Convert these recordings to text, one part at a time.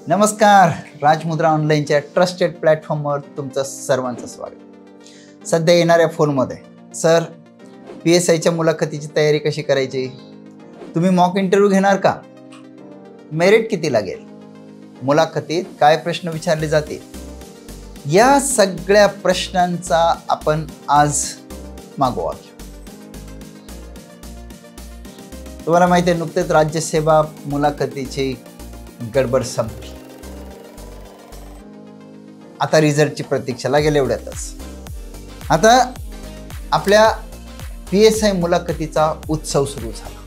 नमस्कार, राजमुद्रा ऑनलाईनच्या ट्रस्टेड प्लॅटफॉर्मवर तुमचं सर्वांचं स्वागत। सध्या येणाऱ्या फोनमध्ये सर PSIच्या मुलाखतीची तयारी कशी करायची, तुम्ही मॉक इंटरव्ह्यू घेणार का, मेरिट किती लागेल, मुलाखतीत काय प्रश्न विचारले जातील, या सगळ्या प्रश्नांचा आपण आज मागोवा घेऊ। तुम्हाला माहिती आहे, नुकतेच राज्यसेवा मुलाखतीची गडबड संपली, आता रिझल्टची प्रतीक्षा लागेल एवढ्यातच। आता आपल्या PSI मुलाखतीचा उत्सव सुरू झाला।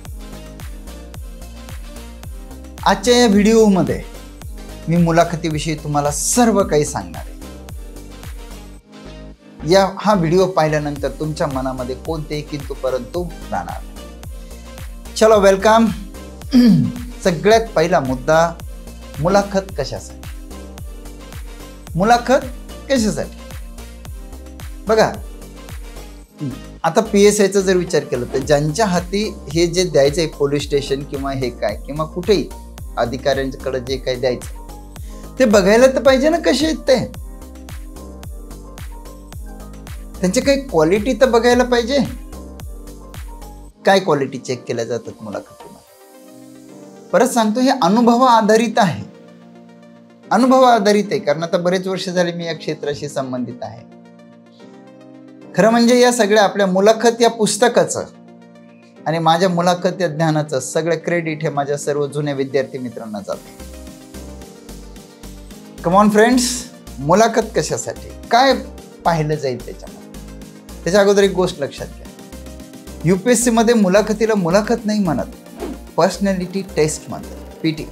आजच्या या व्हिडिओमध्ये मी मुलाखतीविषयी तुम्हाला सर्व काही सांगणार आहे। हा व्हिडिओ पाहिल्यानंतर तुमच्या मनामध्ये कोणतेही किंतु परंतु राहणार। चलो वेलकम। सगळ्यात पहिला मुद्दा, मुलाखत कशासाठी। मुलाखत कशासाठी बघा, आता PSIचा जर विचार केला तर ज्यांच्या हाती हे जे द्यायचं आहे, पोलीस स्टेशन किंवा हे काय किंवा कुठेही अधिकाऱ्यांकडे जे काही द्यायचं ते बघायला तर पाहिजे ना कसे आहेत ते, त्यांची काही क्वालिटी तर बघायला पाहिजे। काय क्वालिटी चेक केल्या जातात मुलाखतीमध्ये, परत सांगतो हे अनुभव आधारित आहे, अनुभव आधारित आहे, कारण आता बरेच वर्ष झाले मी या क्षेत्राशी संबंधित आहे। खरं म्हणजे या सगळ्या आपल्या मुलाखत या पुस्तकाचं आणि माझ्या मुलाखत या ज्ञानाचं सगळं क्रेडिट हे माझ्या सर्व जुन्या विद्यार्थी मित्रांना जाते। कम ऑन फ्रेंड्स, मुलाखत कशासाठी, काय पाहिलं जाईल त्याच्यामध्ये, त्याच्या अगोदर एक गोष्ट लक्षात घ्या, UPSC मध्ये मुलाखतीला मुलाखत नाही म्हणत, पर्सनॅलिटी टेस्ट म्हणतात, PT।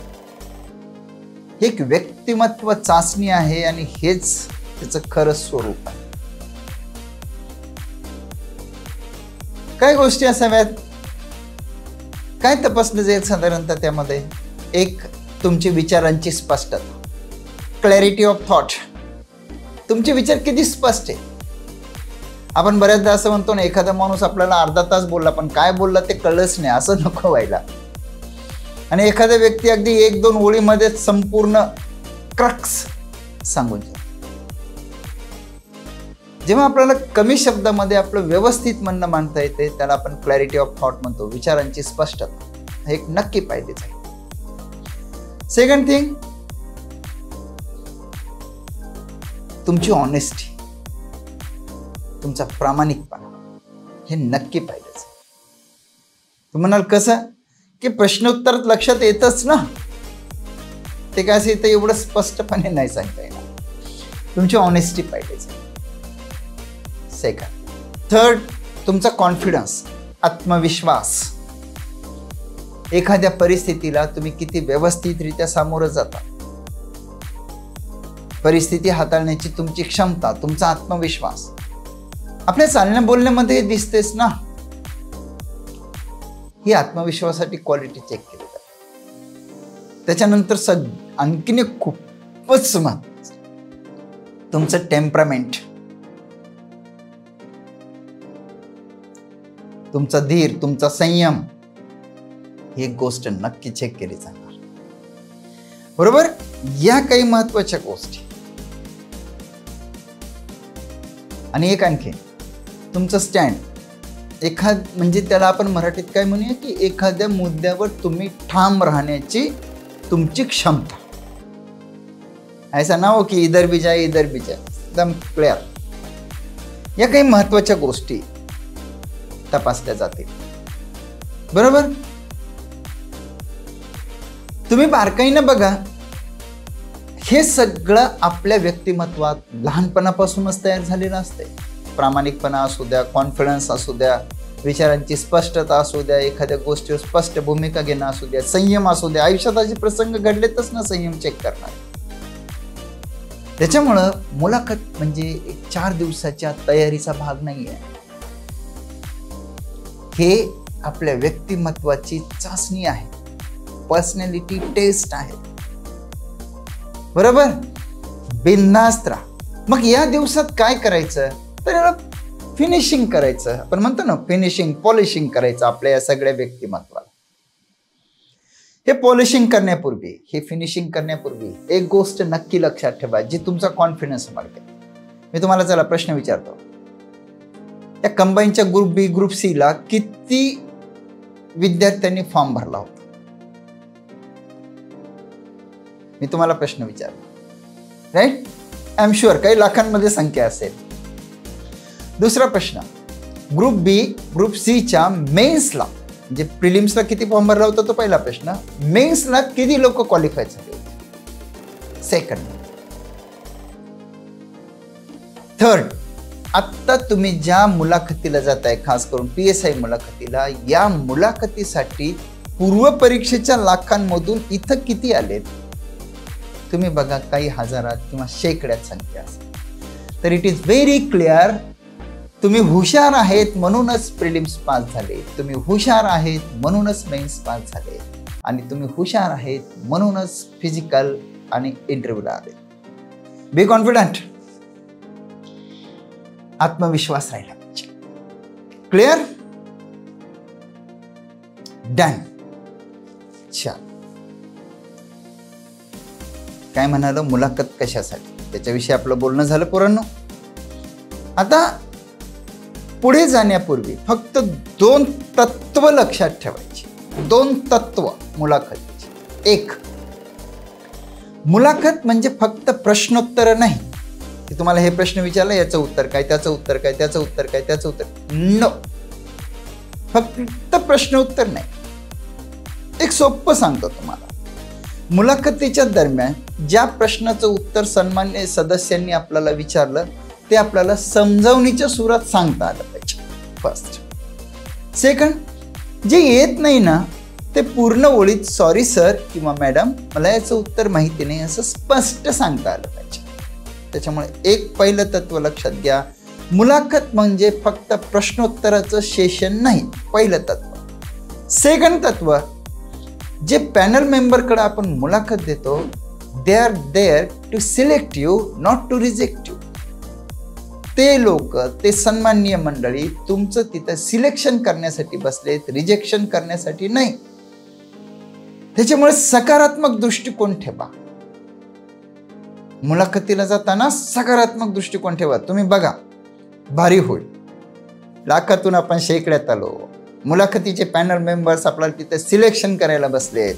एक व्यक्तिमत्व चाचणी आहे आणि हेच त्याचं खरं स्वरूप आहे। काय गोष्टी असाव्यात, काय तपासलं जाईल साधारणतः त्यामध्ये, एक तुमची विचारांची स्पष्टता, क्लॅरिटी ऑफ थॉट, तुमचे विचार किती स्पष्ट आहे। आपण बऱ्याचदा असं म्हणतो ना, एखादा माणूस आपल्याला अर्धा तास बोलला पण काय बोलला ते कळलंच नाही, असं नको व्हायला। आणि एखादा व्यक्ती अगदी 1-2 ओळीमध्ये संपूर्ण क्रक्स सांगून जातो। जेव्हा आपल्याला कमी शब्दामध्ये आपलं व्यवस्थित म्हणणं मांडता येते त्याला आपण क्लॅरिटी ऑफ थॉट म्हणतो, विचारांची स्पष्टता, हे एक नक्की पाहिजेच आहे। सेकंड थिंग, तुमची ऑनेस्टी, तुमचा प्रामाणिकपणा, हे नक्की पाहिजेच। तुम्ही म्हणाल कसं, की प्रश्नोत्तरात लक्षात येतच ना, ते काय असेल तर एवढं स्पष्टपणे नाही सांगता येणार, तुमची ऑनेस्टी पाहिजेच। सेकंड, थर्ड, तुमचा कॉन्फिडन्स, आत्मविश्वास, एखाद्या परिस्थितीला तुम्ही किती व्यवस्थितरित्या सामोरं जाता, परिस्थिती हाताळण्याची तुमची क्षमता, तुमचा आत्मविश्वास आपल्या चालण्या बोलण्यामध्ये दिसतेच ना। ही आत्मविश्वासासाठी क्वालिटी चेक केली जाते। त्याच्यानंतर आणखीन एक खूपच महत्त्वाचं, तुमचं टेम्परामेंट, तुमचा धीर, तुमचा संयम, ही एक गोष्ट नक्की चेक केली जाणार, बरोबर। या काही महत्त्वाच्या गोष्टी। आणि एक आणखी, तुमचं स्टँड, म्हणजे त्याला आपण मराठीत काय म्हणूया, की एखाद्या मुद्द्यावर तुम्ही ठाम राहण्याची तुमची क्षमता। ऐसा ना हो की इधर भी जाए इधर भी जाए, एकदम क्लिअर। या काही महत्त्वाच्या गोष्टी तपासल्या जातील, बरोबर। तुम्ही बारकाईनं बघा, हे सगळं आपल्या व्यक्तिमत्वात लहानपणापासूनच तयार झालेलं असते। प्रामाणिकपणा असू द्या, कॉन्फिडन्स असू द्या, विचारांची स्पष्टता असू द्या, एखाद्या गोष्टीवर स्पष्ट भूमिका घेणं असू द्या, संयम असू द्या, आयुष्यात असे प्रसंग घडलेतच ना संयम चेक करणार। त्याच्यामुळं मुलाखत म्हणजे एक 4 दिवसाच्या तयारीचा भाग नाही आहे, हे आपल्या व्यक्तिमत्वाची चाचणी आहे, पर्सनॅलिटी टेस्ट आहे, बरोबर। बिनधास्त राहा। मग या दिवसात काय करायचं, तर याला फिनिशिंग करायचं, आपण म्हणतो ना फिनिशिंग, पॉलिशिंग करायचं आपल्या या सगळ्या व्यक्तिमत्वाला। हे पॉलिशिंग करण्यापूर्वी, हे फिनिशिंग करण्यापूर्वी एक गोष्ट नक्की लक्षात ठेवा जी तुमचा कॉन्फिडन्स वाढते. मी तुम्हाला चला प्रश्न विचारतो, त्या कंबाईनच्या ग्रुप बी ग्रुप सी ला किती विद्यार्थ्यांनी फॉर्म भरला होता? मी तुम्हाला प्रश्न विचारला, राईट? आय एम शुअर काही लाखांमध्ये संख्या असेल. दुसरा प्रश्न, ग्रुप बी ग्रुप सी च्या मेन्सला म्हणजे प्रिलिम्सला किती फॉर्म भरला होता तो पहिला प्रश्न. मेन्सला किती लोक क्वालिफाय झाले होते? सेकंड. थर्ड, आता तुम्ही ज्या मुलाखतीला जाताय, खास करून PSI मुलाखतीला, या मुलाखतीसाठी पूर्व परीक्षेच्या लाखांमधून इथं किती आलेत? तुम्ही बघा, काही हजारात किंवा शेकड्यात संख्या असेल. तर इट इज व्हेरी क्लिअर, तुम्ही हुशार आहेत म्हणूनच प्रिलिम्स पास झाले, तुम्ही हुशार आहेत म्हणूनच मेन्स पास झाले, आणि तुम्ही हुशार आहेत म्हणूनच फिजिकल आणि इंटरव्ह्यूला आले. बी कॉन्फिडंट. आत्मविश्वास राहिला पाहिजे. क्लिअर? डन. छान. काय म्हणाल, मुलाखत कशासाठी, त्याच्याविषयी आपलं बोलणं झालं पोरांनो. आता पुढे जाण्यापूर्वी फक्त 2 तत्व लक्षात ठेवायची. 2 तत्व मुलाखतीची. एक, मुलाखत म्हणजे फक्त प्रश्नोत्तर नाही की तुम्हाला हे प्रश्न विचारला, याचं उत्तर काय, त्याचं उत्तर काय, त्याचं उत्तर काय, त्याचं उत्तर. नो, फक्त प्रश्नोत्तर नाही. एक सोपं सांगतो तुम्हाला. मुलाखतीच्या दरम्यान ज्या प्रश्नाचं उत्तर सन्मान्य सदस्यांनी आपल्याला विचारलं ते आपल्याला समजावणीच्या सुरात सांगता आलं पाहिजे. फर्स्ट. सेकंड, जे येत नाही ना ते पूर्ण ओळीत सॉरी सर किंवा मॅडम मला याचं उत्तर माहिती नाही असं स्पष्ट सांगता आलं पाहिजे. त्याच्यामुळे एक पहिलं तत्व लक्षात घ्या, मुलाखत म्हणजे फक्त प्रश्नोत्तराचं सेशन नाही. पहिलं तत्व. सेकंड तत्व, जे पॅनल मेंबरकडे आपण मुलाखत देतो, they are there to select you, not to reject you. ते लोक, ते सन्माननीय मंडळी तुमचं तिथं सिलेक्शन करण्यासाठी बसलेत, रिजेक्शन करण्यासाठी नाही. त्याच्यामुळे सकारात्मक दृष्टिकोन ठेवा. मुलाखतीला जाताना सकारात्मक दृष्टिकोन ठेवा. तुम्ही बघा, भारी होईल. लाखातून आपण शेकड्यात आलो, मुलाखतीचे पॅनल मेंबर्स आपल्याला तिथे सिलेक्शन करायला बसलेत,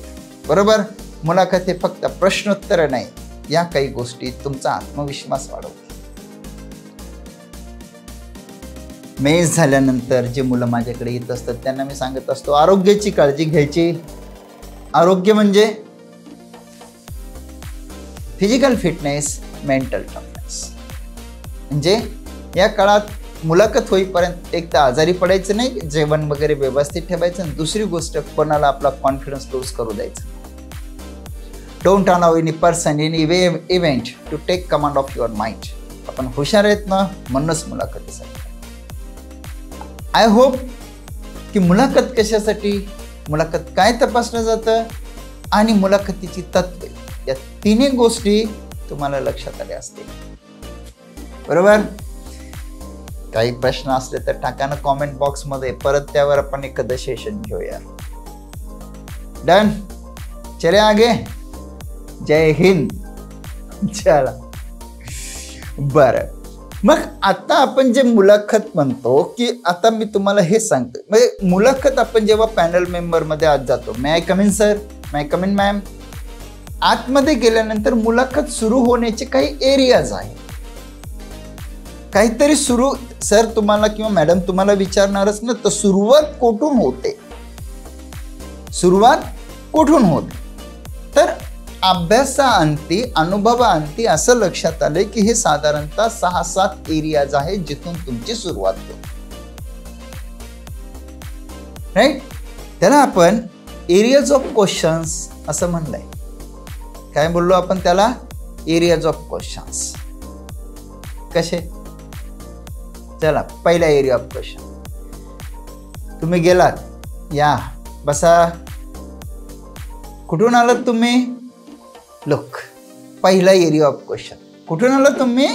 बरोबर? मुलाखत हे फक्त प्रश्नोत्तर नाही. या काही गोष्टी तुमचा आत्मविश्वास वाढवतील. मेन्स झाल्यानंतर जे मुलं माझ्याकडे येत असतात त्यांना मी सांगत असतो, आरोग्याची काळजी घ्यायची. आरोग्य म्हणजे फिजिकल फिटनेस, मेंटल टफनेस. म्हणजे या काळात मुलाखत होईपर्यंत एक तर आजारी पडायचं नाही, जेवण वगैरे व्यवस्थित ठेवायचं, आणि दुसरी गोष्ट कोणाला आपला कॉन्फिडन्स लूज करू द्यायचं. Don't allow any person in event to take command of your mind. आपण हुशार आहेत ना म्हणूनच मुलाखतीसाठी. आय होप की मुलाखत कशासाठी, मुलाखत काय तपासलं जातं आणि मुलाखतीची तत्वे, या तिन्ही गोष्टी तुम्हाला लक्षात आल्या असतील, बरोबर? काही प्रश्न असले तर टाका ना कॉमेंट बॉक्समध्ये, परत त्यावर आपण एखादं सेशन घेऊया. डन. चले आगे. जय हिंद. चला. बरं, मग आता आपण जे मुलाखत म्हणतो की आता मी तुम्हाला हे सांगतो, म्हणजे मुलाखत आपण जेव्हा पॅनल मेंबर मध्ये आज जातो, may I come in sir, may I come in ma'am, आतमध्ये गेल्यानंतर मुलाखत सुरू होण्याचे काही एरियाज आहेत. काहीतरी सुरू, सर तुम्हाला किंवा मॅडम तुम्हाला विचारणारच ना, तर सुरुवात कुठून होते, सुरुवात कुठून होते? तर अभ्यासाअंती, अनुभवाअंती असं लक्षात आले की हे साधारणतः 6-7 एरियाज आहेत जिथून तुमची सुरुवात होते, राईट? त्याला आपण एरियाज ऑफ क्वेश्चन्स असं म्हणलंय. काय बोललो आपण त्याला? Areas of questions. कसे? चला, पहिला एरिया ऑफ क्वेश्चन. तुम्ही गेलात, या बसा. कुठून आलात तुम्ही? लुक, पहिला एरिया ऑफ क्वेश्चन. कुठून आलात तुम्ही?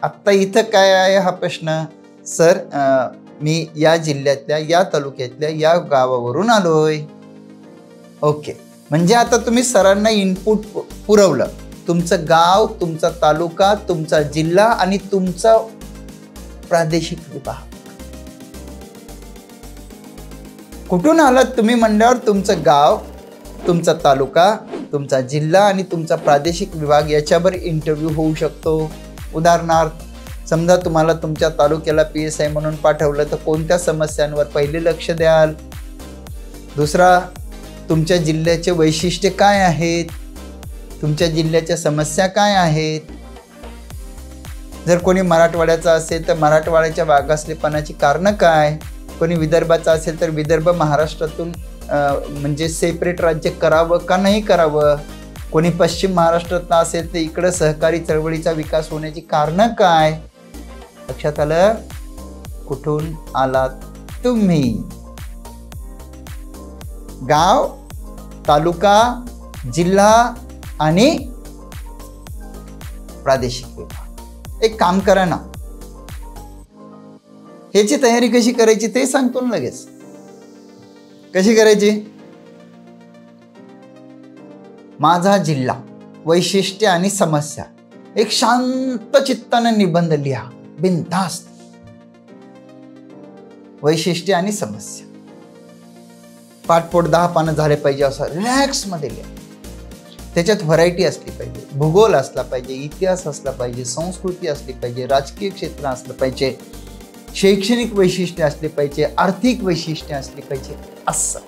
आता इथं काय आहे हा प्रश्न? सर मी या जिल्ह्यातल्या या तालुक्यातल्या या गावावरून आलोय. ओके, म्हणजे आता तुम्ही सरांना इनपुट पुरवलं, तुमचं गाव, तुमचा तालुका, तुमचा जिल्हा आणि तुमचा प्रादेशिक विभाग. कुठून आलात तुम्ही म्हणल्यावर तुमचं गाव, तुमचा तालुका, तुमचा जिल्हा आणि तुमचा प्रादेशिक विभाग याच्यावर इंटरव्ह्यू होऊ शकतो. उदाहरणार्थ समजा तुम्हाला तुमच्या तालुक्याला PSI म्हणून पाठवलं तर कोणत्या समस्यांवर पहिले लक्ष द्याल. दुसरा, तुमच्या जिल्ह्याचे वैशिष्ट्य काय आहेत, तुमच्या जिल्ह्याच्या समस्या काय आहेत. जर कोणी मराठवाड्याचा असेल तर मराठवाड्याच्या मागासलेपणाची कारणं काय. कोणी विदर्भाचा असेल तर विदर्भ महाराष्ट्रातून म्हणजे सेपरेट राज्य करावं का नाही करावं. कोणी पश्चिम महाराष्ट्रातला असेल तर इकडं सहकारी चळवळीचा विकास होण्याची कारणं काय. लक्षात आलं. कुठून आलात तुम्ही. गाव, तालुका, जिल्हा आणि प्रादेशिक विभाग. एक काम करा ना, ह्याची तयारी कशी करायची ते सांगतो ना लगेच. कशी करायची. माझा जिल्हा, वैशिष्ट्य आणि समस्या. एक शांत चित्तानं निबंध लिहा, बिनधास्त. वैशिष्ट्य आणि समस्या, पाठपोट 10 पानं झाले पाहिजे असं रिलॅक्स मध्ये लिहा. त्याच्यात व्हरायटी असली पाहिजे, भूगोल असला पाहिजे, इतिहास असला पाहिजे, संस्कृती असली पाहिजे, राजकीय क्षेत्र असलं पाहिजे, शैक्षणिक वैशिष्ट्य असले पाहिजे, आर्थिक वैशिष्ट्य असली पाहिजे. असं.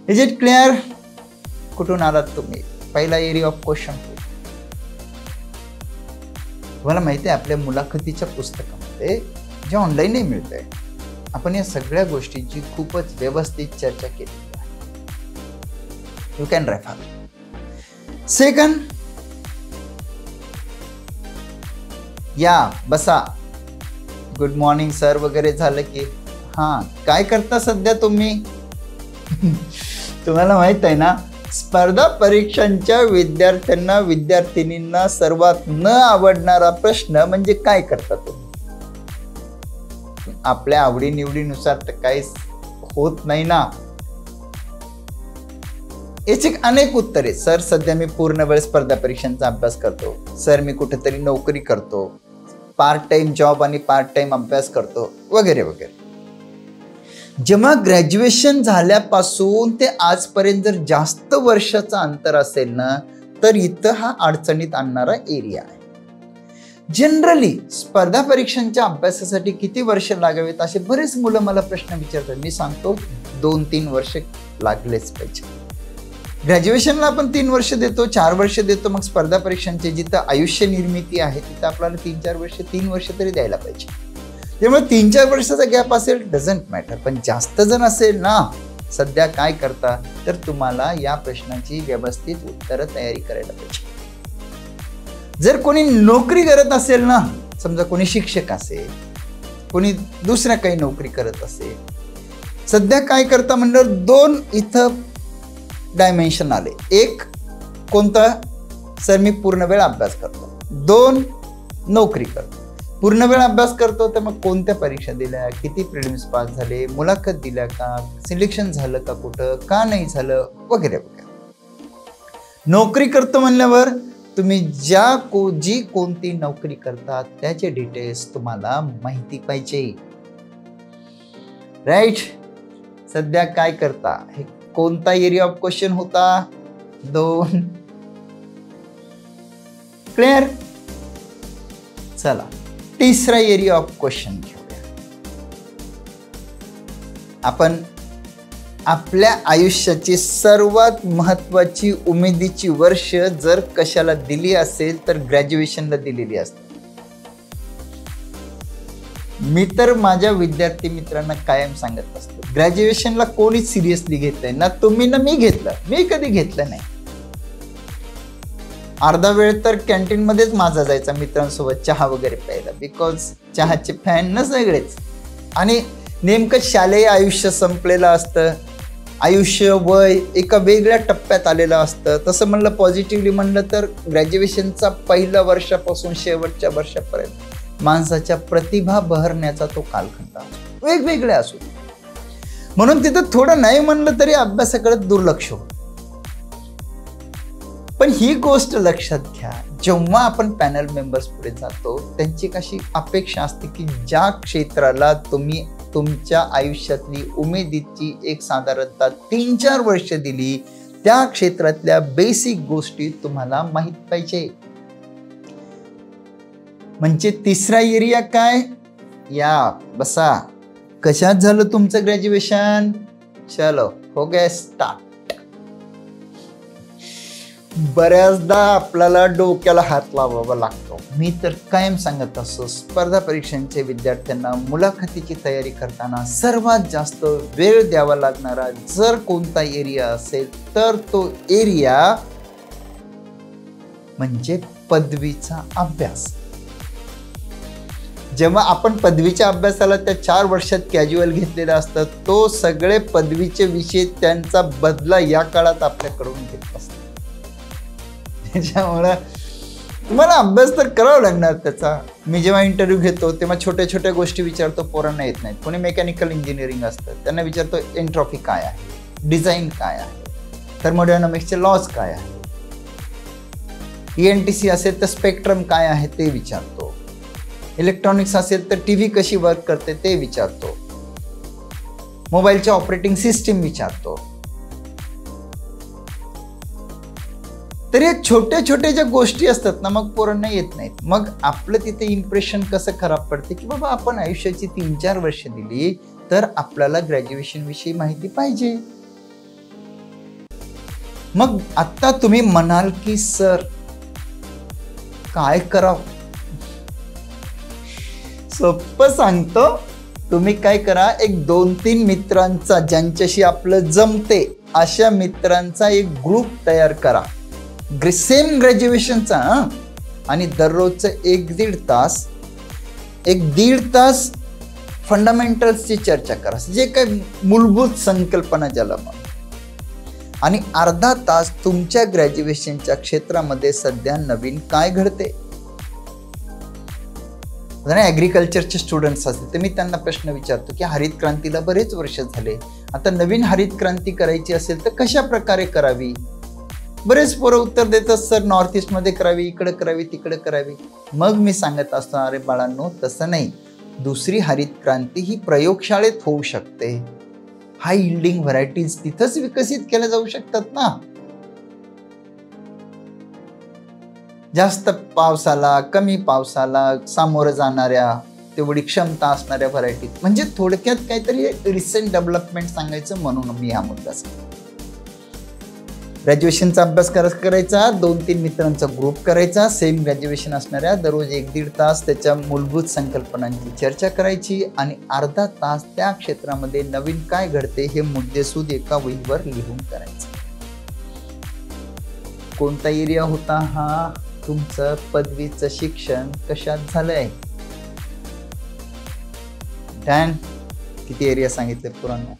Is it clear. कुठून आलात तुम्ही. पहिला एरिया ऑफ क्वेश्चन. तुम्हाला माहिती आहे आपल्या मुलाखतीच्या पुस्तकामध्ये जे ऑनलाईनही मिळतंय, आपण या सगळ्या गोष्टींची खूपच व्यवस्थित चर्चा केली आहे. You can refer. सेकंड, या बसा, गुड मॉर्निंग सर वगैरे झालं की हां काय करता सध्या तुम्ही. तुम्हाला माहित आहे ना, स्पर्धा परीक्षांच्या विद्यार्थ्यांना विद्यार्थिनींना सर्वात न आवडणारा प्रश्न म्हणजे काय करता तुम्ही. आपल्या आवडीनिवडीनुसार तर काहीच होत नाही ना. याची अनेक उत्तरे. सर सध्या मी पूर्ण वेळ स्पर्धा परीक्षांचा अभ्यास करतो. सर मी कुठेतरी नोकरी करतो. पार्ट टाइम जॉब आणि पार्ट टाइम अभ्यास करतो वगैरे वगैरे. जेव्हा ग्रॅज्युएशन झाल्यापासून ते आजपर्यंत जर जास्त वर्षाचं अंतर असेल ना, तर इथं हा अडचणीत आणणारा एरिया आहे. जनरली स्पर्धा परीक्षांच्या अभ्यासासाठी किती वर्ष लागावेत असे बरेच मुलं मला प्रश्न विचारतात. मी सांगतो 2-3 वर्ष लागलेच पाहिजे. ग्रॅज्युएशनला आपण 3 वर्ष देतो, 4 वर्ष देतो. मग स्पर्धा परीक्षांचे जिथं आयुष्य निर्मिती आहे तिथं आपल्याला 3 वर्ष तरी द्यायला पाहिजे. त्यामुळे 3-4 वर्षाचा गॅप असेल डझंट मॅटर. पण जास्त जण असेल ना, सध्या काय करता तर तुम्हाला या प्रश्नाची व्यवस्थित उत्तरं तयारी करायला पाहिजे. जर कोणी नोकरी करत असेल ना, समजा कोणी शिक्षक असेल, कोणी दुसऱ्या काही नोकरी करत असेल, सध्या काय करता म्हणल्यावर 2 इथं डायमेन्शन आले. एक कोणता, सर मी पूर्ण वेळ अभ्यास करतो. 2 नोकरी करतो. पूर्ण वेळ अभ्यास करतो तर मग कोणत्या परीक्षा दिल्या, किती प्रिलिम्स पास झाले, मुलाखत दिल्या का, सिलेक्शन झालं का, कुठं का नाही झालं वगैरे वगैरे. नोकरी करतो म्हणल्यावर तुम्ही जी कोणती नोकरी करतात त्याचे डिटेल्स तुम्हाला माहिती पाहिजे. राईट. सध्या काय करता, हे कोणता एरिया ऑफ क्वेश्चन होता. 2. क्लिअर. चला तिसरा एरिया ऑफ क्वेश्चन घेऊया. आपण आपल्या आयुष्याची सर्वात महत्वाची उमेदीची वर्ष जर कशाला दिली असेल तर ग्रॅज्युएशनला दिलेली असते. मी तर माझ्या विद्यार्थी मित्रांना कायम सांगत असतो, ग्रॅज्युएशनला कोणीच सिरियसली घेतलंय ना, तुम्ही ना मी घेतलं. मी कधी घेतलं नाही. अर्धा वेळ तर कॅन्टीन मध्येच माझा जायचा मित्रांसोबत चहा वगैरे प्यायला, बिकॉज चहाचे फॅन न सगळेच. आणि नेमकं शालेय आयुष्य संपलेलं असतं. आयुष्य वय एका वेगळ्या टप्प्यात आलेलं असतं. तसं म्हणलं पॉझिटिव्हली म्हणलं तर ग्रॅज्युएशनचा पहिल्या वर्षापासून शेवटच्या वर्षापर्यंत माणसाच्या प्रतिभा बहरण्याचा तो कालखंड असतो, वेगवेगळे असू. म्हणून तिथं थोडं नाही म्हणलं तरी अभ्यासाकडे दुर्लक्ष होतं. पण ही गोष्ट लक्षात घ्या, जेव्हा आपण पॅनल मेंबर्स पुढे जातो त्यांची कशी अपेक्षा असते की ज्या क्षेत्राला तुम्ही तुमच्या आयुष्यातली उमेदीची एक साधारणतः 3-4 वर्ष दिली, त्या क्षेत्रातल्या बेसिक गोष्टी तुम्हाला माहित पाहिजे. म्हणजे तिसरा एरिया काय, या बसा. कशात झालं तुमचं ग्रॅज्युएशन? चलो हो गया स्टार्ट. बऱ्याचदा आपल्याला डोक्याला हात लावावा लागतो. मी तर कायम सांगत असतो, स्पर्धा परीक्षांच्या विद्यार्थ्यांना मुलाखतीची तयारी करताना सर्वात जास्त वेळ द्यावा लागणारा जर कोणता एरिया असेल तर तो एरिया म्हणजे पदवीचा अभ्यास. जेव्हा आपण पदवीच्या अभ्यासाला त्या 4 वर्षात कॅज्युअल घेतलेला असतात, तो सगळे पदवीचे विषय त्यांचा बदला या काळात आपल्याकडून घेत असतात. त्याच्यामुळे तुम्हाला अभ्यास तर करावा लागणार त्याचा. मी जेव्हा इंटरव्ह्यू घेतो तेव्हा छोट्या छोट्या गोष्टी विचारतो, पोरांना येत नाहीत. कोणी मेकॅनिकल इंजिनिअरिंग असतं, त्यांना विचारतो एंट्रॉफी काय आहे, डिझाईन काय आहे, थर्मोडायनामिक्सचे लॉज काय आहे. ENTC असेल तर स्पेक्ट्रम काय आहे ते विचारतो. इलेक्ट्रॉनिक्स असेल तर टीव्ही कशी वर्क करते ते विचारतो. मोबाईलच्या ऑपरेटिंग सिस्टीम विचारतो. तर या छोट्या छोट्या ज्या गोष्टी असतात ना, मग पोरांना येत नाहीत. मग आपलं तिथे इम्प्रेशन कसं खराब पडते की बाबा आपण आयुष्याची 3-4 वर्ष दिली तर आपल्याला ग्रॅज्युएशन विषयी माहिती पाहिजे. मग आता तुम्ही म्हणाल की सर काय करावं? सोपं सांगतो, तुम्ही काय करा, एक 2-3 मित्रांचा, ज्यांच्याशी आपलं जमते अशा मित्रांचा एक ग्रुप तयार करा, सेम ग्रॅज्युएशनचा, आणि दररोजचं 1-1.5 तास फंडामेंटल्सची चर्चा करा, जे काही मूलभूत संकल्पना ज्याला म्हणा, आणि अर्धा तास तुमच्या ग्रॅज्युएशनच्या क्षेत्रामध्ये सध्या नवीन काय घडते. ॲग्रिकल्चरचे स्टुडंट्स असतील तर मी त्यांना प्रश्न विचारतो की हरित क्रांतीला बरेच वर्ष झाले, आता नवीन हरित क्रांती करायची असेल तर कशा प्रकारे करावी. बरेच पोरं उत्तर देतात, सर नॉर्थ ईस्टमध्ये करावी, इकडे करावी, तिकडे करावी. मग मी सांगत असतो, अरे बाळांनो तसं नाही, दुसरी हरित क्रांती ही प्रयोगशाळेत होऊ शकते. हाय यील्डिंग व्हरायटीज तिथंच विकसित केल्या जाऊ शकतात ना. जास्त पावसाला, कमी पावसाला सामोरं जाणाऱ्या, तेवढी क्षमता असणाऱ्या व्हरायटीज. म्हणजे थोडक्यात काहीतरी रिसेंट डेव्हलपमेंट सांगायचं म्हणून मी हा मुद्दा सांगतो. ग्रॅज्युएशनचा अभ्यास करायचा, 2-3 मित्रांचा ग्रुप करायचा, सेम ग्रॅज्युएशन असणाऱ्या, दररोज 1-1.5 तास त्याच्या मूलभूत संकल्पनांची चर्चा करायची, आणि अर्धा तास त्या क्षेत्रामध्ये नवीन काय घडते हे मुद्देसूद एका वहीवर लिहून करायचं. कोणता एरिया होता हा? तुमचं पदवीचं शिक्षण कशात झालंय. डॅन, किती एरिया सांगितले पुरांना.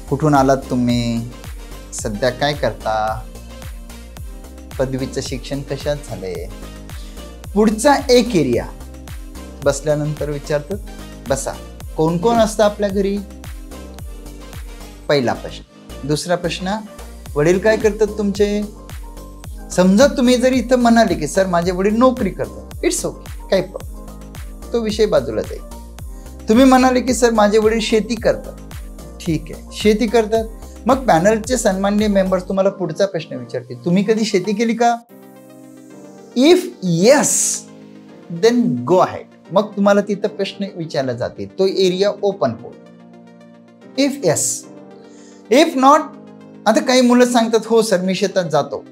कुठून आलात तुम्ही, सध्या काय करता, पदवीचं शिक्षण कशात झालंय. पुढचा एक एरिया बसल्यानंतर विचारतात, बसा कोण कोण असतं आपल्या घरी. पहिला प्रश्न. दुसरा प्रश्न, वडील काय करतात तुमचे. समजा तुम्ही जरी इथं म्हणाले की सर माझे वडील नोकरी करतात, इट्स ओके, काही प्रॉब्लेम, तो विषय बाजूला जाईल. तुम्ही म्हणाले की सर माझे वडील शेती करतात, ठीक आहे, शेती करतात. मग पॅनलचे सन्माननीय मेंबर्स तुम्हाला पुढचा प्रश्न विचारतील, तुम्ही कधी शेती केली का. If yes then go ahead. मग तुम्हाला तिथं प्रश्न विचारला जातील, तो एरिया ओपन होईल. If yes, if not. आता काही मुलं सांगतात हो सर मी शेतात जातो.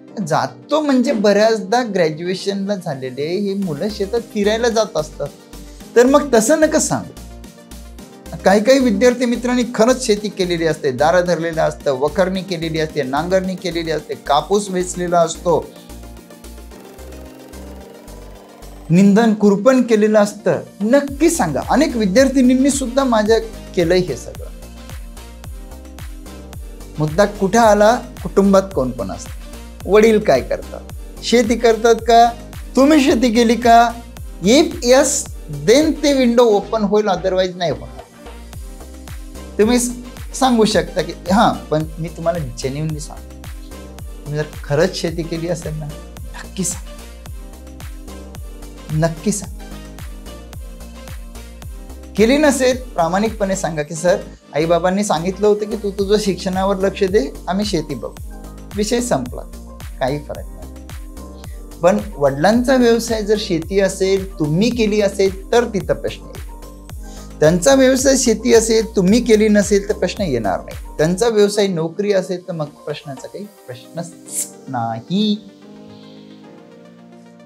म्हणजे बऱ्याचदा ग्रॅज्युएशनला झालेले हे मुलं शेतात फिरायला जात असतात. तर मग तसं नका सांगू. काही काही विद्यार्थी मित्रांनी खरंच शेती केलेली असते, दारा धरलेलं असतं, वखरणी केलेली असते, नांगरणी केलेली असते, कापूस वेचलेला असतो, निंदन कुरपण केलेलं असतं. नक्की सांगा. अनेक विद्यार्थिनींनी सुद्धा माझ्या केलंय हे सगळं. मुद्दा कुठं आला, कुटुंबात कोण कोण असतं, वडील काय करतात, शेती करतात का, तुम्ही शेती केली का, इफ यस देन ते विंडो ओपन होईल, अदरवाईज नाही होणार. तुम्ही सांगू शकता की हां, पण मी तुम्हाला जेन्युइनली सांगतो, तुम्ही जर खरंच शेती केली असेल ना, नक्की सांग, नक्की सांग. केली नसेल प्रामाणिकपणे सांगा की सर, आई बाबांनी सांगितलं होतं की तू तुझं शिक्षणावर लक्ष दे, आम्ही शेती बघू, विषय संपला, काही फरक नाही. पण वडिलांचा व्यवसाय जर शेती असेल, तुम्ही केली असेल तर तिथं प्रश्न येईल. त्यांचा व्यवसाय शेती असेल, तुम्ही केली नसेल तर प्रश्न येणार नाही. त्यांचा व्यवसाय नोकरी असेल तर मग प्रश्नाचा काही प्रश्नच नाही.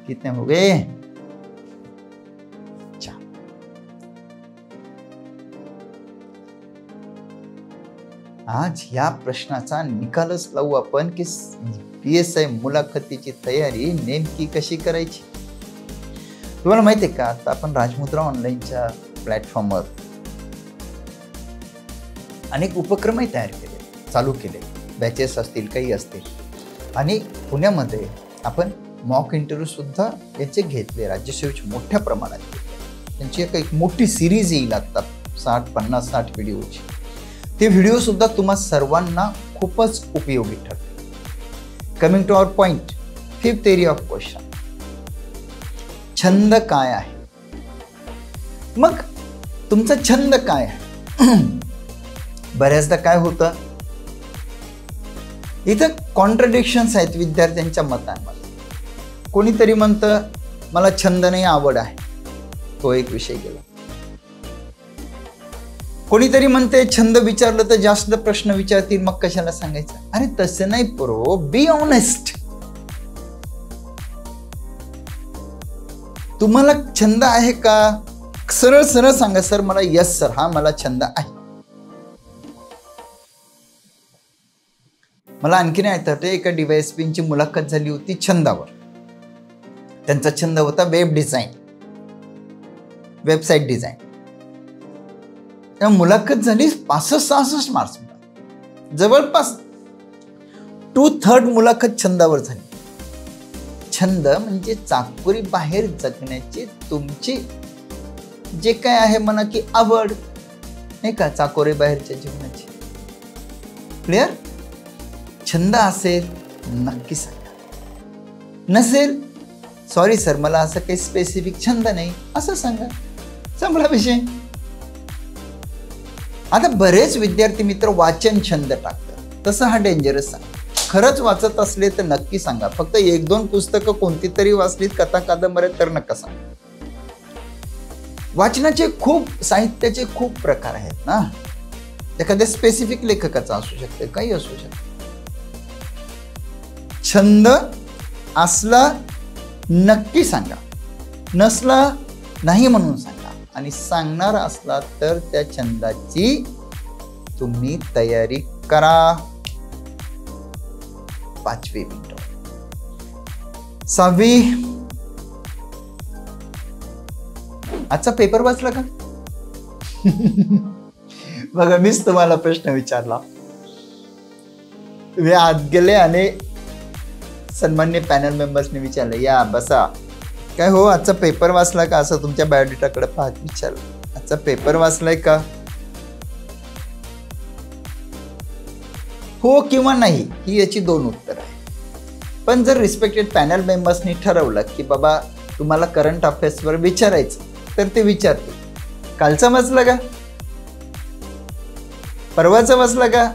कितने हो गए? आज या प्रश्नाचा निकालच लावू आपण की PSI मुलाखतीची तयारी नेमकी कशी करायची. तुम्हाला माहिती आहे का, आता आपण राजमुद्रा ऑनलाईनच्या प्लॅटफॉर्मवर अनेक उपक्रमही तयार केले, चालू केले, बॅचेस असतील, काही असतील. आणि पुण्यामध्ये आपण मॉक इंटरव्ह्यू सुद्धा याचे घेतले, राज्यसेवेचे मोठ्या प्रमाणात घेतले. त्यांची एक मोठी सिरीज येईल आता, 50-60 व्हिडिओची. ते व्हिडिओ सुद्धा तुम्हा सर्वांना खूपच उपयोगी ठरते. Coming to our point, 5th area of question, छंद काय आहे? मग तुमचा छंद काय आहे? बऱ्याचदा काय होतं, इथं कॉन्ट्रडिक्शन्स आहेत विद्यार्थ्यांच्या मतांमध्ये. कोणीतरी म्हणतं मला छंद नाही, आवड आहे, तो एक विषय गेला. कोणीतरी म्हणते छंद विचारलं तर जास्त प्रश्न विचारतील, मग कशाला सांगायचं. अरे तसं नाही प्रो, बी ऑनेस्ट. तुम्हाला छंद आहे का? सरळ सरळ सांगा, सर मला, यस सर, हा मला छंद आहे. मला आणखीन आठवतं, एका DYSPची मुलाखत झाली होती छंदावर. त्यांचा छंद होता वेब डिझाईन, वेबसाईट डिझाईन. त्या मुलाखत झाली 65-66 मार्क्स, जवळपास 2/3 मुलाखत छंदावर झाली. छंद म्हणजे चाकोरी बाहेर जगण्याची तुमची जे काय आहे म्हणा की आवड, नाही का, चाकोरी बाहेरच्या जीवनाची. क्लिअर? छंद असेल नक्की सांगा, नसेल सॉरी सर मला असं काही स्पेसिफिक छंद नाही असं सांगा, संपला विषय. आता बरेच विद्यार्थी मित्र वाचन छंद टाकतात, तसं हा डेंजरस आहे. खरंच वाचत असले तर नक्की सांगा. फक्त 1-2 पुस्तकं कोणती तरी वाचलीत, कथा कादंबऱ्या, तर नका सांगा. वाचनाचे खूप, साहित्याचे खूप प्रकार आहेत ना. एखाद्या स्पेसिफिक लेखकाचा असू शकते, काही असू शकते. छंद असला नक्की सांगा, नसला नाही म्हणून सांगा. आणि सांगणार असला तर त्या छंदाची तुम्ही तयारी करा. 5वी मिनिट. 6वी, आजचा पेपर वाचला का? बघा, मीच तुम्हाला प्रश्न विचारला, तुम्ही आत गेले आणि सन्मान्य पॅनल मेंबर्सने विचारलं, या बसा, काय हो आजचा पेपर वाचला का, असं तुमच्या बायोडेटाकडे पाहत विचारलं. आजचा पेपर वाचलाय का? हो किंवा नाही ही याची 2 उत्तर आहे. पण जर रिस्पेक्टेड पॅनल मेंबर्सनी ठरवलं की बाबा तुम्हाला करंट अफेअर्सवर विचारायचं तर ते विचारतील. कालचा वाचला का, परवाचा वाचला का,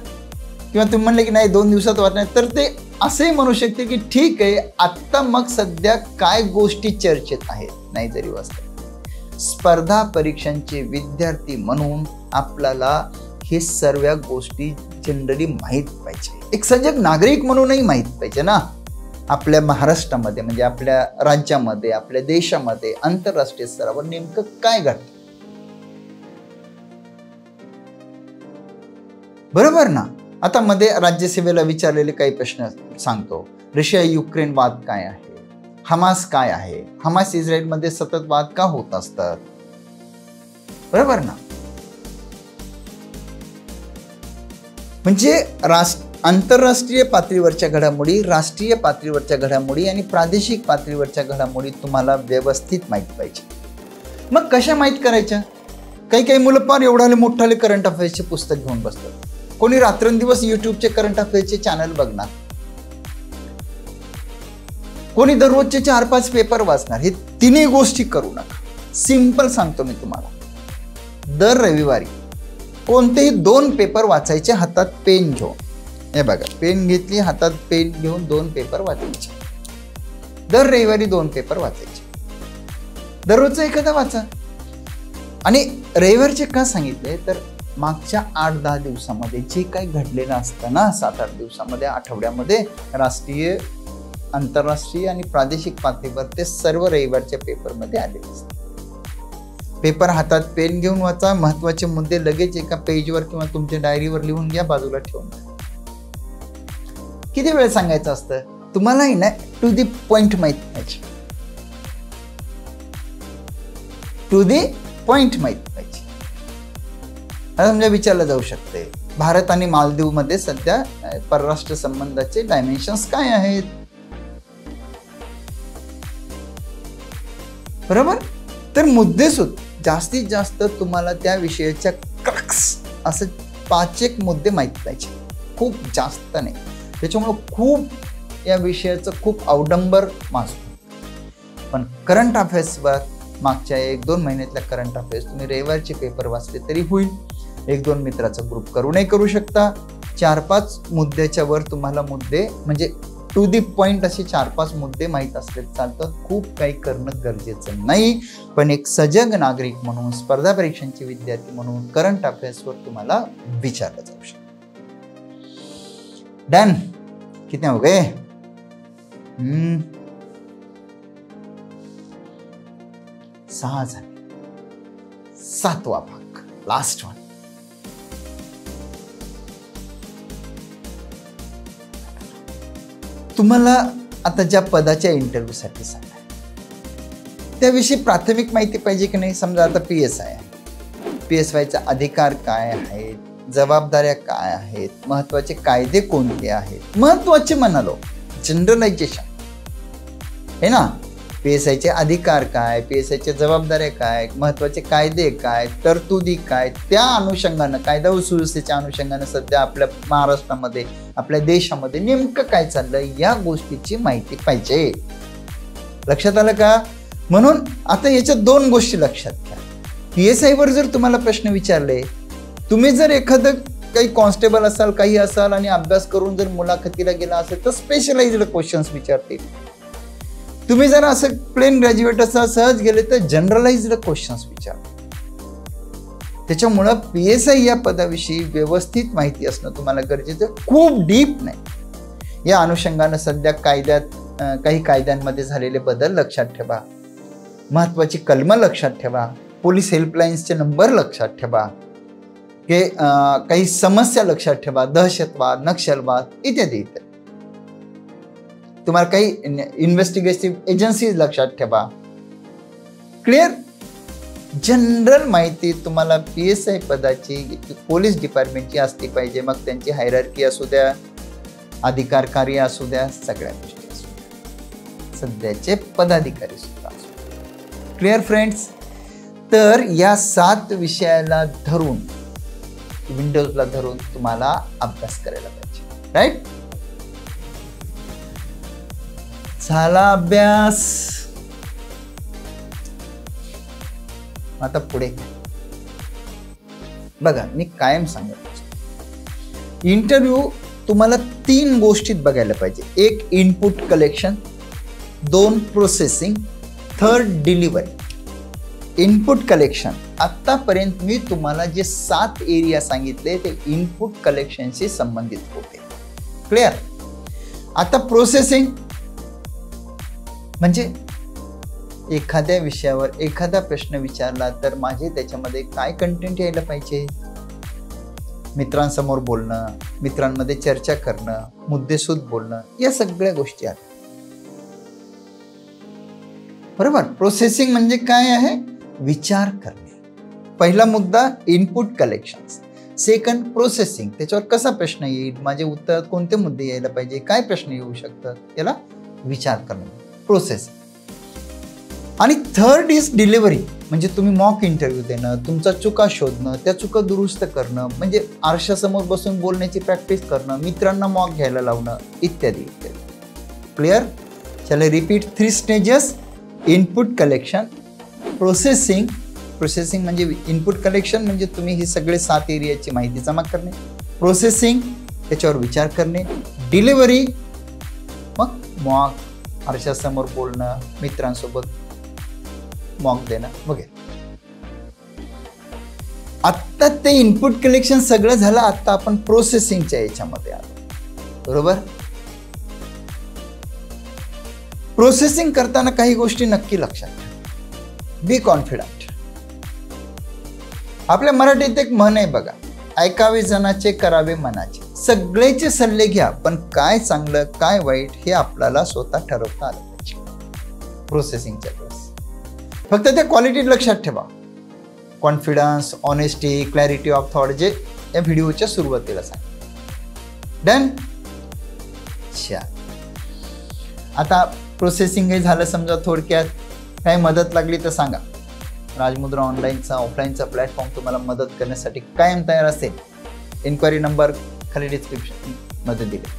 किंवा तुम्ही म्हणले की नाही 2 दिवसात वाचणार, तर ते असे म्हणू शकते की ठीक आहे, आत्ता मग सध्या काय गोष्टी चर्चेत आहेत, नाही जरी वाचलं. स्पर्धा परीक्षांचे विद्यार्थी म्हणून आपल्याला हे सर्व गोष्टी जनरली माहीत पाहिजे. एक सजग नागरिक म्हणूनही माहीत पाहिजे ना. आपल्या महाराष्ट्रामध्ये, म्हणजे आपल्या राज्यामध्ये, आपल्या देशामध्ये आंतरराष्ट्रीय स्तरावर नेमकं काय घडतं, बरोबर ना. आता मध्ये राज्यसेवेला विचारलेले काही प्रश्न सांगतो. रशिया युक्रेन वाद काय आहे, हमास काय आहे, हमास इस्रायलमध्ये सतत वाद का होत असतात, बरोबर ना. म्हणजे आंतरराष्ट्रीय पातळीवरच्या घडामोडी, राष्ट्रीय पातळीवरच्या घडामोडी आणि प्रादेशिक पातळीवरच्या घडामोडी तुम्हाला व्यवस्थित माहीत पाहिजे. मग कशा माहीत करायच्या? काही मुलं फार एवढाले मोठाले करंट अफेअर्सचे पुस्तक घेऊन बसतात. कोणी रात्रंदिवस युट्यूबचे करंट अफेअर्सचे चॅनल बघणार, कोणी दररोजचे 4-5 पेपर वाचणार. हे तिन्ही गोष्टी करू नका. सिंपल सांगतो मी तुम्हाला. दर रविवारी कोणतेही 2 पेपर वाचायचे हातात पेन घेऊन. हे बघा, पेन घेतली, हातात पेन घेऊन 2 पेपर वाचायचे. दर रविवारी 2 पेपर वाचायचे. दररोजचा एखादा वाचा. आणि रविवारचे का सांगितले तर मागच्या 8-10 दिवसामध्ये जे काही घडलेलं असतं ना, 7-8 दिवसामध्ये, आठवड्यामध्ये, राष्ट्रीय, आंतरराष्ट्रीय आणि प्रादेशिक पातळीवर ते सर्व रविवारच्या पेपरमध्ये आलेले असतात. पेपर हातात पेन घेऊन वाचा. महत्वाचे मुद्दे लगेच एका पेजवर किंवा तुमच्या डायरीवर लिहून घ्या, बाजूला ठेवून द्या. किती वेळ सांगायचं असतं तुम्हालाही ना, टू दी पॉइंट माहित पाहिजे. टू दी पॉइंट माहित पाहिजे. आता समजा विचारलं जाऊ शकते, भारत आणि मालदीव मध्ये सध्या परराष्ट्र संबंधाचे डायमेन्शन्स काय आहेत? बरोबर. तर मुद्देसूद जास्तीत जास्त तुम्हाला त्या विषयाच्या क्रक्स असं 5-1 मुद्दे माहित पाहिजे, खूप जास्त नाही. त्याच्यामुळे खूप या विषयाचं खूप अवडंबर माजतो. पण करंट अफेअर्सवर मागच्या 1-2 महिन्यातल्या करंट अफेअर्स तुम्ही रविवारचे पेपर वाचले तरी होईल. 1-2 मित्राचा ग्रुप करूनही करू शकता. 4-5 मुद्द्याच्या वर तुम्हाला मुद्दे म्हणजे टू दी पॉइंट असे 4-5 मुद्दे माहीत असले चालतं. खूप काही करणं गरजेचं नाही. पण एक सजग नागरिक म्हणून, स्पर्धा परीक्षांचे विद्यार्थी म्हणून करंट अफेअर्सवर तुम्हाला विचारलं जाऊ शकतं. डन. किती हो गए? 6 झाले. 7वा भाग, लास्ट वन. तुम्हाला आता ज्या पदाच्या इंटरव्ह्यूसाठी सांगा त्याविषयी प्राथमिक माहिती पाहिजे की नाही? समजा आता PSI आहे. PSYचा अधिकार काय आहेत, जबाबदाऱ्या काय आहेत, महत्वाचे कायदे कोणते आहेत, महत्वाचे म्हणालो जनरलायझेशन आहे ना. PSIचे अधिकार काय, PSIच्या जबाबदाऱ्या काय, महत्वाचे कायदे काय, तरतुदी काय, त्या अनुषंगानं, कायदा व सुव्यवस्थेच्या अनुषंगानं सध्या आपल्या महाराष्ट्रामध्ये, आपल्या देशामध्ये नेमकं काय चाललंय या गोष्टीची माहिती पाहिजे. लक्षात आलं का? म्हणून आता याच्या 2 गोष्टी लक्षात घ्या. PSI वर जर तुम्हाला प्रश्न विचारले, तुम्ही जर एखादं काही कॉन्स्टेबल असाल, काही असाल आणि अभ्यास करून जर मुलाखतीला गेला असेल तर स्पेशलाइज्ड क्वेश्चन्स विचारतील. तुम्ही जर असं प्लेन ग्रॅज्युएट असा सहज गेले तर जनरलाइज्ड क्वेश्चन्स विचारतील. त्याच्यामुळं PSI या पदाविषयी व्यवस्थित माहिती असणं तुम्हाला गरजेचं, खूप डीप नाही. या अनुषंगानं सध्या कायद्यात काही कायद्यांमध्ये झालेले बदल लक्षात ठेवा, महत्वाची कलमं लक्षात ठेवा, पोलीस हेल्पलाईन्सचे नंबर लक्षात ठेवा, काही समस्या लक्षात ठेवा, दहशतवाद, नक्षलवाद इत्यादी इत्यादी. तुम्हाला काही इन्व्हेस्टिगेटिव्ह एजन्सीज लक्षात ठेवा. क्लिअर? जनरल माहिती तुम्हाला PSI पदाची, पोलीस डिपार्टमेंटची असली पाहिजे. मग त्यांची हायरार्की असू द्या, अधिकार कार्य असू द्या, सगळ्या गोष्टी असू द्या, सध्याचे पदाधिकारी सुद्धा असू द्या. Clear friends? तर या 7 विषयाला धरून, विंडोजला धरून तुम्हाला अभ्यास करायला पाहिजे. राईट? झाला अभ्यास. आता पुढे बघा, मी कायम सांगत असतो, इंटरव्ह्यू तुम्हाला 3 गोष्टीत बघायला पाहिजे. 1 input collection, 2 processing, 3 delivery. Input collection, आतापर्यंत मी तुम्हाला जे 7 एरिया सांगितले ते इनपुट कलेक्शनशी संबंधित होते. क्लिअर? आता प्रोसेसिंग म्हणजे एखाद्या विषयावर एखादा प्रश्न विचारला तर माझे त्याच्यामध्ये काय कंटेंट यायला पाहिजे. मित्रांसमोर बोलणं, मित्रांमध्ये चर्चा करणं, मुद्देसूद बोलणं, या सगळ्या गोष्टी आहेत. बरोबर? प्रोसेसिंग म्हणजे काय आहे? विचार करणे. पहिला मुद्दा इनपुट कलेक्शन. सेकंड प्रोसेसिंग, त्याच्यावर कसा प्रश्न येईल, माझे उत्तरात कोणते मुद्दे यायला पाहिजे, काय प्रश्न येऊ शकतात याला विचार करणं, प्रोसेस. आणि थर्ड इज डिलिव्हरी, म्हणजे तुम्ही मॉक इंटरव्ह्यू देणं, तुमचा चुका शोधणं, त्या चुका दुरुस्त करणं, म्हणजे आरशासमोर बसून बोलण्याची प्रॅक्टिस करणं, मित्रांना मॉक घ्यायला लावणं, इत्यादी इत्यादी. क्लिअर? चला repeat 3 stages. Input collection, processing, processing म्हणजे इनपुट कलेक्शन म्हणजे तुम्ही ही सगळे 7 एरियाची माहिती जमा करणे, प्रोसेसिंग त्याच्यावर विचार करणे, डिलिव्हरी मग मॉक आरशासमोर बोलणं, मित्रांसोबत मॉक देणं वगैरे. आत्ता ते इनपुट कलेक्शन सगळं झालं, आता आपण प्रोसेसिंगच्या याच्यामध्ये आलो. बरोबर? प्रोसेसिंग करताना काही गोष्टी नक्की लक्षात ठेवा. बी कॉन्फिडंट. आपल्या मराठीत एक म्हण आहे बघा, ऐकावे जनाचे करावे मनाचे. सगळेचे सल्ले घ्या, पण काय चांगलं काय वाईट हे आपल्याला स्वतः ठरवता आलं पाहिजे प्रोसेसिंगच्या वेळेस. फक्त त्या क्वालिटी लक्षात ठेवा. Confidence, honesty, clarity of thought, जे या व्हिडिओच्या सुरुवातीला सांग. डन? आता प्रोसेसिंग हे झालं समजा. थोडक्यात काही मदत लागली तर सांगा. राजमुद्रा ऑनलाईनचा ऑफलाईनचा प्लॅटफॉर्म तुम्हाला मदत करण्यासाठी कायम तयार असेल. इन्क्वायरी नंबर खाली डिस्क्रिप्शन मध्ये दिले.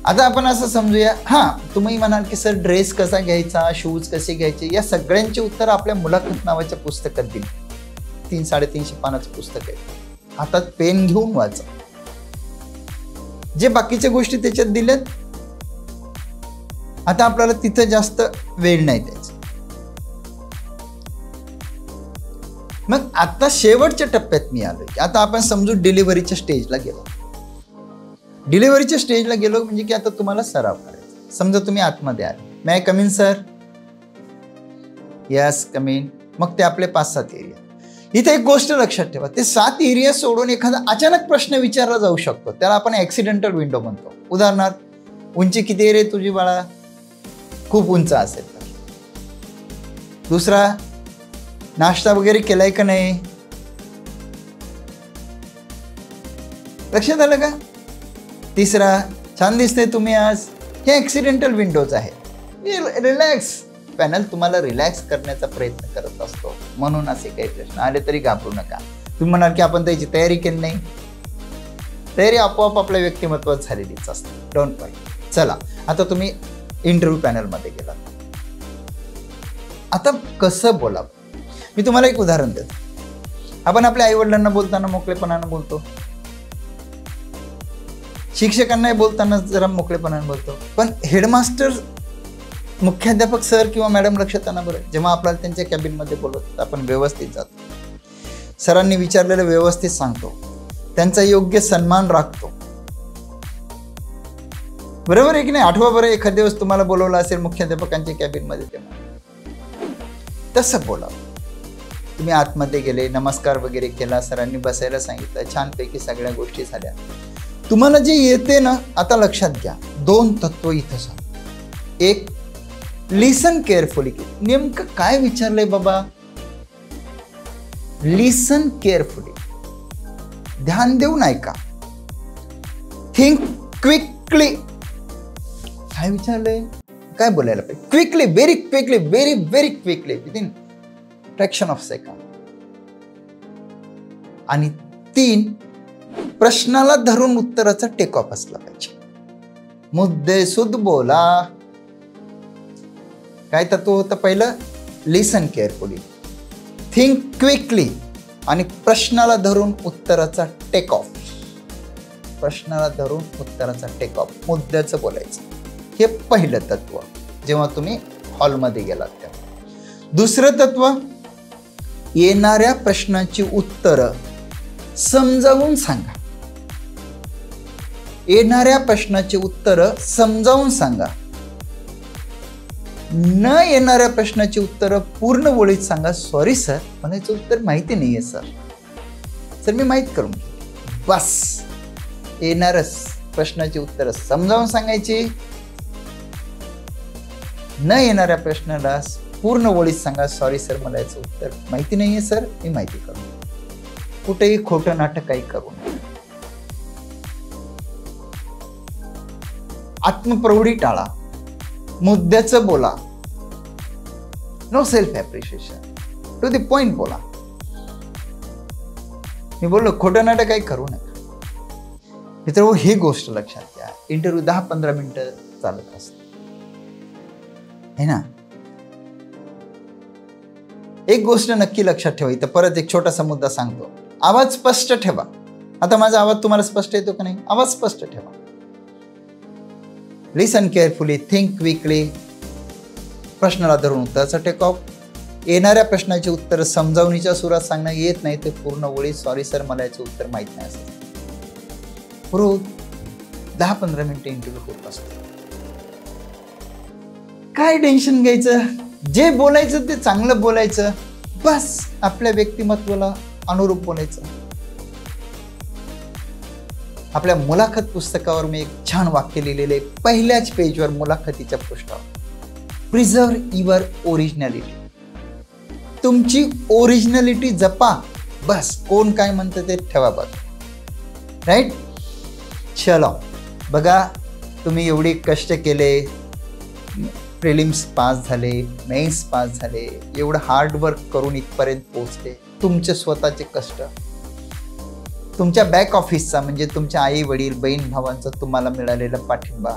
आता आपण असं समजूया, तुम्ही म्हणाल की सर ड्रेस कसा घ्यायचा, शूज कसे घ्यायचे, या सगळ्यांची उत्तर आपल्या मुलाखत नावाच्या पुस्तकात दिली. 300-350 पानाचं पुस्तक आहे. हातात पेन घेऊन वाचा. जे बाकीच्या गोष्टी त्याच्यात दिल्यात, आता आपल्याला तिथं जास्त वेळ नाही द्यायचा. मग आता शेवटच्या टप्प्यात मी आलोय. आता आपण समजू डिलिव्हरीच्या स्टेजला गेलो. डिलिव्हरीच्या स्टेजला गेलो म्हणजे की आता तुम्हाला सराव करायचा. समजा तुम्ही आतमध्ये आले, may I come in sir? Yes come in. मग ते आपले 5-7 एरिया. इथे एक गोष्ट लक्षात ठेवा, ते 7 एरिया सोडून एखादा अचानक प्रश्न विचारला जाऊ शकतो, त्याला आपण ऍक्सिडेंटल विंडो म्हणतो. उदाहरणार्थ, उंची किती रे तुझी बाळा? खूप उंच असेल तर. दुसरा, नाश्ता वगैरे केलाय का नाही? लक्षात आलं का? तिसरा, छान दिसते तुम्ही आज. हे ऍक्सिडेंटल विंडोज आहे. रिलॅक्स पॅनल तुम्हाला रिलॅक्स करण्याचा प्रयत्न करत असतो, म्हणून असे काही प्रश्न आले तरी घाबरू नका. तुम्ही म्हणाल की आपण त्याची तयारी केली नाही. तयारी आपोआप आपल्या व्यक्तिमत्वात झालेलीच असते. डोंट वरी. चला, आता तुम्ही इंटरव्ह्यू पॅनलमध्ये गेलात. आता कसं बोलावं? मी तुम्हाला एक उदाहरण देतो. आपण आपल्या आईवडिलांना बोलताना मोकळेपणानं बोलतो, शिक्षकांनाही बोलताना जरा मोकळेपणानं बोलतो, पण हेडमास्टर, मुख्याध्यापक सर किंवा मॅडम लक्षात आणा बरं, जेव्हा आपल्याला त्यांच्या कॅबिनमध्ये बोलवतात आपण व्यवस्थित जातो, सरांनी विचारलेलं व्यवस्थित सांगतो, त्यांचा योग्य सन्मान राखतो. बरोबर आहे की नाही? आठवा बरं, एखाद्या दिवस तुम्हाला बोलवलं असेल मुख्याध्यापकांच्या कॅबिनमध्ये, तेव्हा तसं बोलावं. तुम्ही आतमध्ये गेले, नमस्कार वगैरे केला, सरांनी बसायला सांगितलं, छानपैकी सगळ्या गोष्टी झाल्या. तुम्हाला जे येते ना, आता लक्षात घ्या, 2 तत्व इथं सांग. एक, लिसन केअरफुली. नेमकं काय विचारलंय बाबा? लिसन केअरफुली, ध्यान देऊन ऐका. Think quickly. काय विचारलंय? काय बोलायला पाहिजे? Quickly, very quickly, very very quickly, within fraction of second. आणि 3, प्रश्नाला धरून उत्तराचा टेक ऑफ असला पाहिजे. मुद्देसूद बोला. काय तत्व होतं पहिलं? लिसन केअरफुली, थिंक क्विकली, आणि प्रश्नाला धरून उत्तराचा टेक ऑफ. प्रश्नाला धरून उत्तराचा टेक ऑफ, मुद्द्याचं बोलायचं. हे पहिलं तत्व जेव्हा तुम्ही हॉलमध्ये गेलात तेव्हा. दुसरं तत्व, येणाऱ्या प्रश्नाची उत्तरं समजावून सांगा. येणाऱ्या प्रश्नाची उत्तरं समजावून सांगा. न येणाऱ्या प्रश्नाची उत्तरं पूर्ण ओळीत सांगा. सॉरी सर, मला याचं उत्तर माहिती नाहीये सर. सर मी माहीत करून घे. बस. येणारच प्रश्नाची उत्तरं समजावून सांगायची. न येणाऱ्या प्रश्नाला पूर्ण ओळीत सांगा. सॉरी सर, मला याचं उत्तर माहिती नाहीये सर, मी माहिती करून. कुठेही खोटं नाटक काही करू नये. आत्मप्रौढी टाळा, मुद्द्याचं बोला. No self appreciation, to the point बोला. मी बोललो खोटं नाटक काही करू नका. मित्र, ही गोष्ट लक्षात घ्या. इंटरव्ह्यू 10-15 मिनिटं चालत असते है ना. एक गोष्ट नक्की लक्षात ठेवा. इथं परत एक छोटासा मुद्दा सांगतो. आवाज स्पष्ट ठेवा. आता माझा आवाज तुम्हाला स्पष्ट येतो का नाही? आवाज स्पष्ट ठेवा. लिसन केअरफुली, थिंक क्विकली. प्रश्नाला धरून उत्तराचं टेक ऑफ. येणाऱ्या प्रश्नाची उत्तर समजावणीच्या सुरात सांगणं. येत नाही ते पूर्ण ओळी सॉरी सर मला याचं उत्तर माहित नाही असतं. बरोबर 10-15 मिनिटं इंटरव्ह्यू होत असतो. काय टेन्शन घ्यायचं? जे बोलायचं ते चांगलं बोलायचं. बस आपल्या व्यक्तिमत्वाला अनुरूप बोलायचं. आपल्या मुलाखत पुस्तकावर मी एक छान वाक्य लिहिलेले पहिल्याच पेजवर मुलाखतीच्या पृष्ठावर. Preserve your originality. तुमची ओरिजिनॅलिटी जपा. बस कोण काय म्हणतं ते ठेवा बघ. राईट. चलो बघा, तुम्ही एवढे कष्ट केले, प्रिलिम्स पास झाले, मेन्स पास झाले, एवढं हार्डवर्क करून इथपर्यंत पोहोचले. तुमचे स्वतःचे कष्ट, तुमच्या बॅक ऑफिसचा म्हणजे तुमच्या आई वडील बहीण भावांचा तुम्हाला मिळालेला पाठिंबा,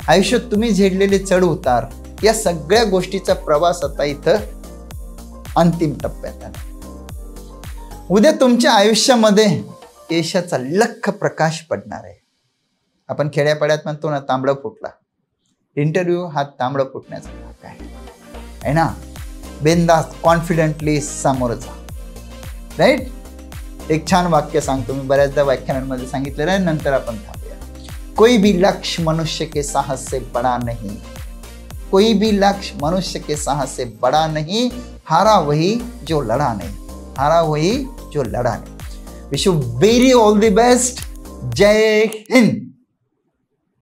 आयुष्यात तुम्ही झेडलेले चढ उतार, या सगळ्या गोष्टीचा प्रवास आता इथं अंतिम टप्प्यात आला. उद्या तुमच्या आयुष्यामध्ये यशाचा लख प्रकाश पडणार आहे. आपण खेड्यापाड्यात म्हणतो ना, तांबडं फुटला. इंटरव्ह्यू हा तांबडं फुटण्याचा भाग आहे ना. बिनधास्त कॉन्फिडेंटली सामोरं जा. राईट. एक छान वाक्य सांगतो मी, बऱ्याचदा व्याख्यानांमध्ये सांगितलेलं आहे, नंतर आपण थांबूया. कोई भी लक्ष्य मनुष्य के साहस से बड़ा नहीं. कोई भी लक्ष्य मनुष्य के साहस से बड़ा नहीं. हारा वही जो लड़ा नहीं. हारा वही जो लड़ा नहीं. Wish you very all the best. जय हिंद.